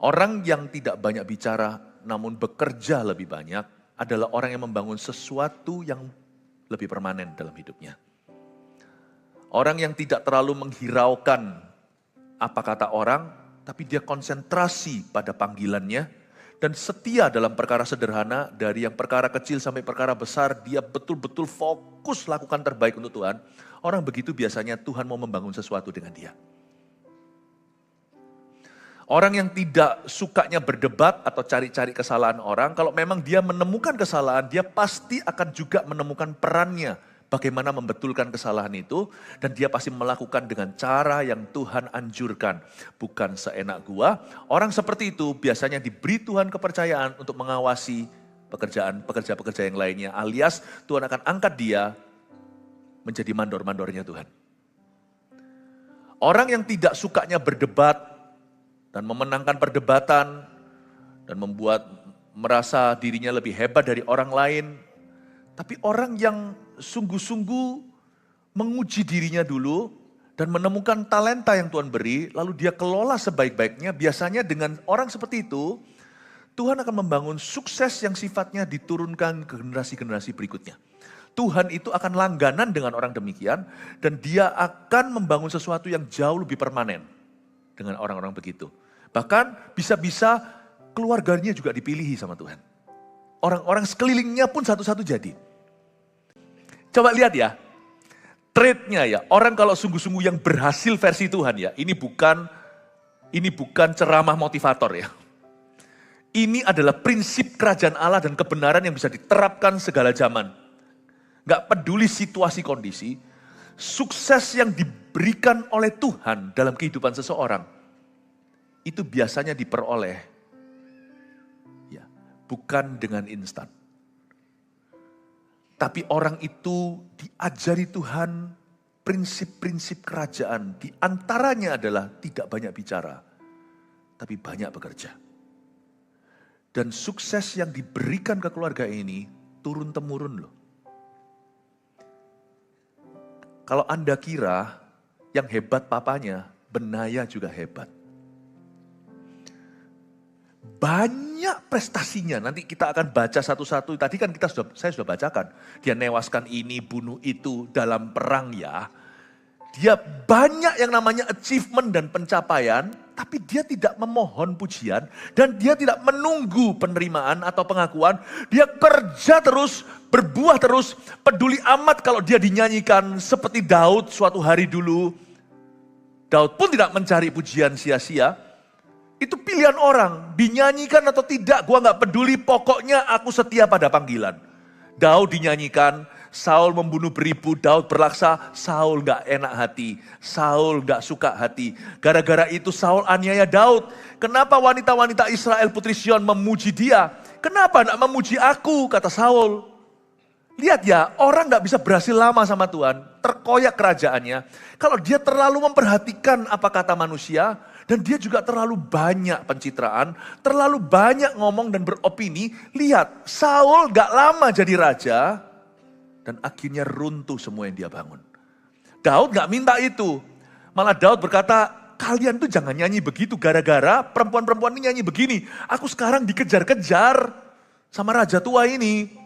Orang yang tidak banyak bicara namun bekerja lebih banyak adalah orang yang membangun sesuatu yang lebih permanen dalam hidupnya. Orang yang tidak terlalu menghiraukan apa kata orang, tapi dia konsentrasi pada panggilannya dan setia dalam perkara sederhana, dari yang perkara kecil sampai perkara besar, dia betul-betul fokus lakukan terbaik untuk Tuhan. Orang begitu biasanya Tuhan mau membangun sesuatu dengan dia. Orang yang tidak sukanya berdebat atau cari-cari kesalahan orang, kalau memang dia menemukan kesalahan, dia pasti akan juga menemukan perannya. Bagaimana membetulkan kesalahan itu, dan dia pasti melakukan dengan cara yang Tuhan anjurkan. Bukan seenak gua. Orang seperti itu biasanya diberi Tuhan kepercayaan untuk mengawasi pekerja-pekerja yang lainnya. Alias Tuhan akan angkat dia menjadi mandor-mandornya Tuhan. Orang yang tidak sukanya berdebat, dan memenangkan perdebatan, dan membuat merasa dirinya lebih hebat dari orang lain. Tapi orang yang sungguh-sungguh menguji dirinya dulu, dan menemukan talenta yang Tuhan beri, lalu dia kelola sebaik-baiknya, biasanya dengan orang seperti itu, Tuhan akan membangun sukses yang sifatnya diturunkan ke generasi-generasi berikutnya. Tuhan itu akan langganan dengan orang demikian, dan dia akan membangun sesuatu yang jauh lebih permanen dengan orang-orang begitu. Bahkan bisa-bisa keluarganya juga dipilihi sama Tuhan. Orang-orang sekelilingnya pun satu-satu jadi. Coba lihat ya, trait-nya ya, orang kalau sungguh-sungguh yang berhasil versi Tuhan ya, ini bukan ceramah motivator ya. Ini adalah prinsip kerajaan Allah dan kebenaran yang bisa diterapkan segala zaman. Gak peduli situasi kondisi, sukses yang diberikan oleh Tuhan dalam kehidupan seseorang, itu biasanya diperoleh, ya, bukan dengan instan. Tapi orang itu diajari Tuhan prinsip-prinsip kerajaan. Di antaranya adalah tidak banyak bicara, tapi banyak bekerja. Dan sukses yang diberikan ke keluarga ini turun-temurun loh. Kalau Anda kira yang hebat papanya, Benaya juga hebat. Banyak prestasinya, nanti kita akan baca satu-satu. Tadi kan saya sudah bacakan. Dia newaskan ini, bunuh itu dalam perang ya. Dia banyak yang namanya achievement dan pencapaian, tapi dia tidak memohon pujian, dan dia tidak menunggu penerimaan atau pengakuan. Dia kerja terus, berbuah terus, peduli amat kalau dia dinyanyikan seperti Daud suatu hari dulu. Daud pun tidak mencari pujian sia-sia. Itu pilihan orang, dinyanyikan atau tidak, gua gak peduli, pokoknya aku setia pada panggilan. Daud dinyanyikan, Saul membunuh beribu, Daud berlaksa, Saul gak enak hati, Saul gak suka hati. Gara-gara itu Saul aniaya Daud. Kenapa wanita-wanita Israel putri Sion memuji dia? Kenapa gak memuji aku, kata Saul. Lihat ya, orang gak bisa berhasil lama sama Tuhan, terkoyak kerajaannya. Kalau dia terlalu memperhatikan apa kata manusia, dan dia juga terlalu banyak pencitraan, terlalu banyak ngomong dan beropini. Lihat, Saul gak lama jadi raja, dan akhirnya runtuh semua yang dia bangun. Daud gak minta itu. Malah Daud berkata, kalian tuh jangan nyanyi begitu, gara-gara perempuan-perempuan ini nyanyi begini. Aku sekarang dikejar-kejar sama raja tua ini.